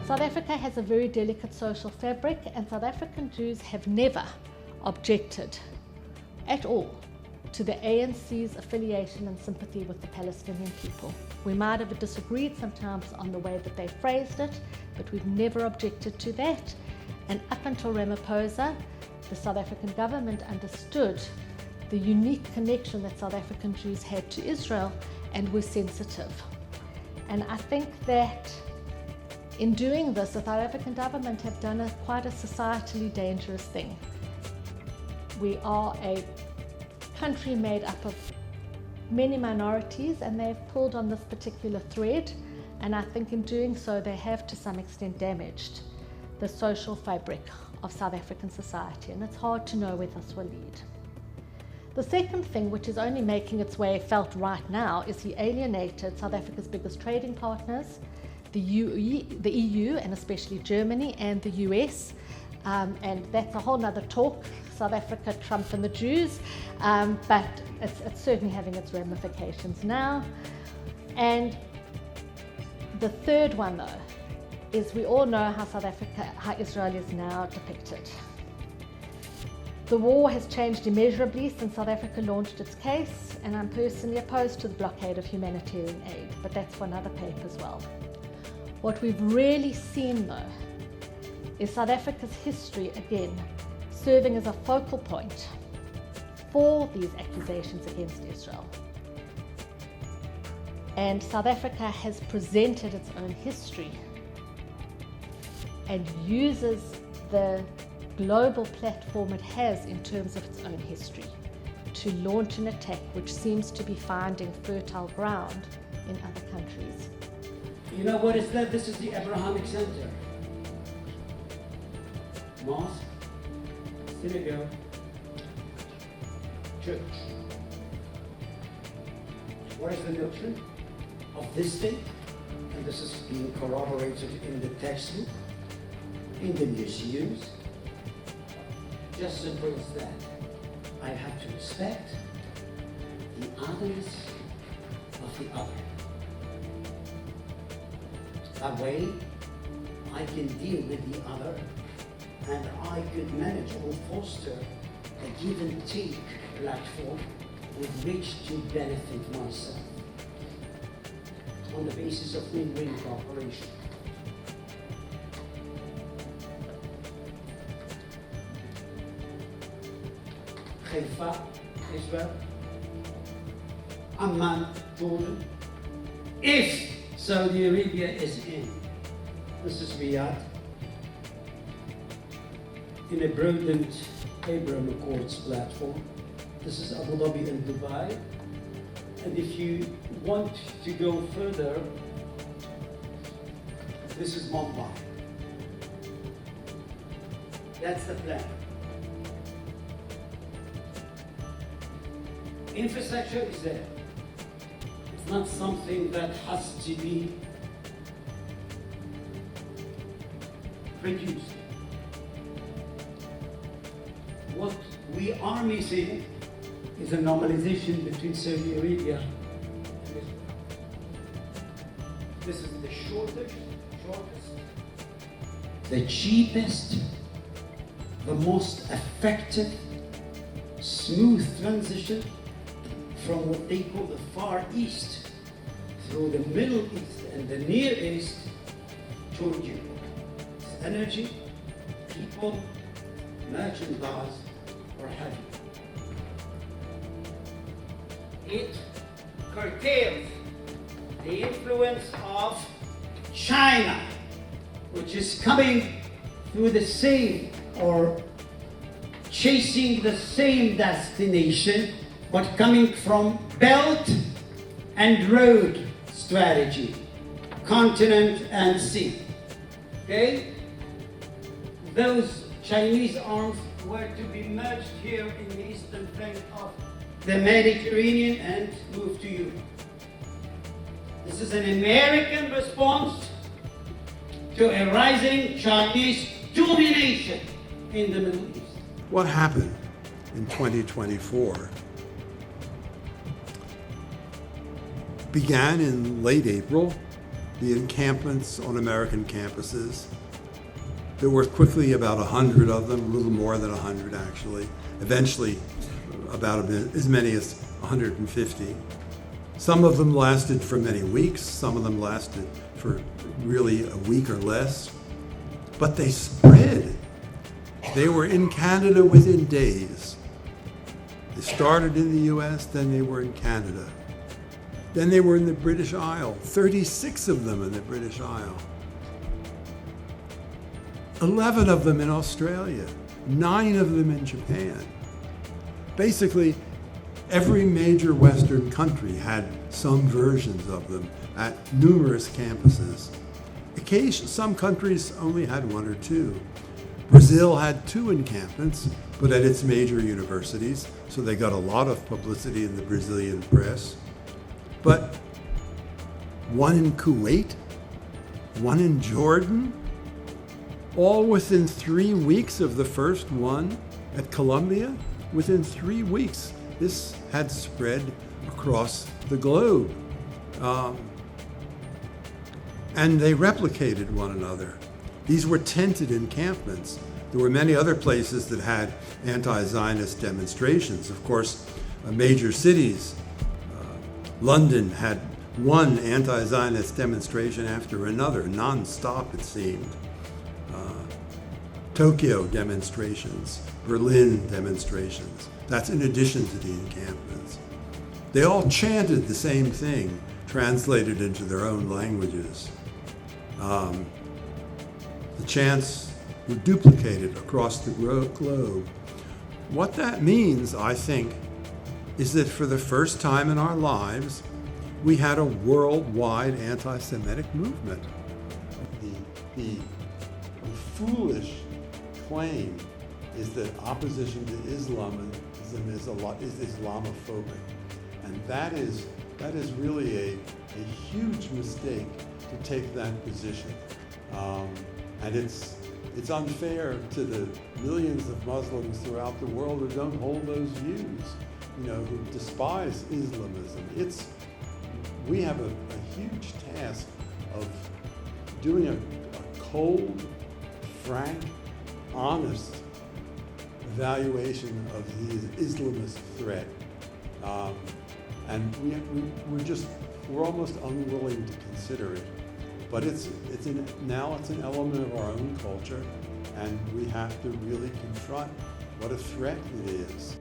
South Africa has a very delicate social fabric, and South African Jews have never objected at all to the ANC's affiliation and sympathy with the Palestinian people. We might have disagreed sometimes on the way that they phrased it, but we've never objected to that. And up until Ramaphosa, the South African government understood the unique connection that South African Jews had to Israel and were sensitive. And I think that in doing this, the South African government have done quite a societally dangerous thing. We are a country made up of many minorities, and they've pulled on this particular thread, and I think in doing so they have to some extent damaged the social fabric of South African society, and it's hard to know where this will lead. The second thing, which is only making its way felt right now, is he alienated South Africa's biggest trading partners, the EU, and especially Germany and the US, and that's a whole nother talk, South Africa, Trump and the Jews, but it's certainly having its ramifications now. And the third one, though, is we all know how Israel is now depicted. The war has changed immeasurably since South Africa launched its case, and I'm personally opposed to the blockade of humanitarian aid, but that's for another paper as well. What we've really seen, though, is South Africa's history, again, serving as a focal point for these accusations against Israel. And South Africa has presented its own history and uses the global platform it has in terms of its own history to launch an attack which seems to be finding fertile ground in other countries. You know what is that? This is the Abrahamic Center. Mosque, synagogue, church. What is the notion of this thing? And this is being corroborated in the textbook, in the museums. Just simple as that. I have to respect the otherness of the other. That way, I can deal with the other, and I could manage or foster a give and take platform with which to benefit myself on the basis of win-win cooperation. Haifa, Israel, Amman, Jordan. If Saudi Arabia is in, this is Riyadh, in a broadened Abraham Accords platform. This is Abu Dhabi and Dubai. And if you want to go further, this is Mumbai. That's the plan. Infrastructure is there. It's not something that has to be produced. What we are missing is a normalization between Saudi Arabia and Israel. This is the shortest, the cheapest, the most effective, smooth transition from what they call the Far East through the Middle East and the Near East toward Europe. It's energy, people, merchandise, or heavy. It curtails the influence of China, which is coming through the same or chasing the same destination, but coming from Belt and Road strategy, continent and sea. Okay? Those Chinese arms were to be merged here in the eastern flank of the Mediterranean and move to Europe. This is an American response to a rising Chinese domination in the Middle East. What happened in 2024 began in late April the encampments on American campuses. There were quickly about 100 of them, a little more than 100 actually. Eventually, about as many as 150. Some of them lasted for many weeks, some of them lasted for really a week or less, but they spread. They were in Canada within days. They started in the US, then they were in Canada. Then they were in the British Isle, 36 of them in the British Isle. 11 of them in Australia, 9 of them in Japan. Basically, every major Western country had some versions of them at numerous campuses. Some countries only had 1 or 2. Brazil had 2 encampments, but at its major universities, so they got a lot of publicity in the Brazilian press. But 1 in Kuwait, 1 in Jordan, all within 3 weeks of the first one at Columbia. Within 3 weeks, this had spread across the globe. And they replicated one another. These were tented encampments. There were many other places that had anti-Zionist demonstrations. Of course, major cities, London had one anti-Zionist demonstration after another, non-stop it seemed. Tokyo demonstrations, Berlin demonstrations. That's in addition to the encampments. They all chanted the same thing, translated into their own languages. The chants were duplicated across the globe. What that means, I think, is that for the first time in our lives, we had a worldwide anti-Semitic movement. The foolish claim is that opposition to Islamism is Islamophobic. And that is really a huge mistake to take that position. And it's unfair to the millions of Muslims throughout the world who don't hold those views, who despise Islamism. We have a huge task of doing a cold, frank, honest evaluation of the Islamist threat. And we're almost unwilling to consider it. But now it's an element of our own culture, and we have to really confront what a threat it is.